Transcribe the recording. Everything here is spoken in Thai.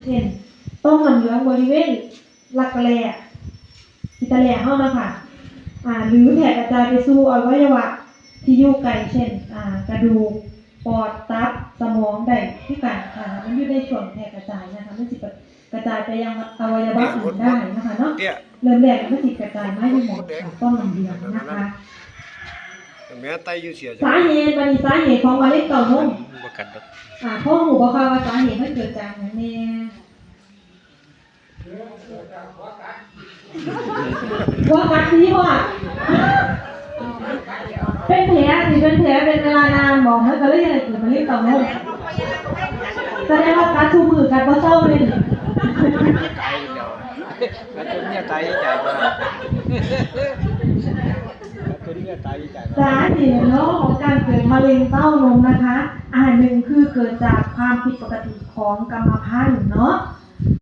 เช่นต้มน้ำเหลืองบริเวณหลักแหล่อิตาเลียนเฮานะคะหรือแผ่กระจายไปสู่อวัยวะที่อยู่ไกลเช่นกระดูกปอดตับสมองได้ที่กันมันอยู่ในช่วงแผ่กระจายนะคะมันสิกระจายไปยังอวัยวะอื่นได้นะคะเนาะเริ่มแรกมันสิกระจายมาอยู่หมดต้มน้ำเหลืองนะคะแม่ไตอยู่เสียสาเหตุเป็นสาเหตุของมะเร็งเต้านมบ่กัดดอกพ่อหนูบอกว่าสาเหตุมันเกิดจากอย่างนี้ว่ากัดที่ว่าเป็นแผลสิเป็นแผลเป็นเวลานานบอกให้ก็เลยอะไรเกิดมะเร็งเต้านมแสดงว่ากัดชูมือกัดบ่เศร้าเลยตายแล้วกัดจนเนี่ยตายใจบ่สาเหตุของการเกิดมะเร็งเต้านมนะคะหนึ่งคือเกิดจากความผิดปกติของกรรมพันธุ์เนาะ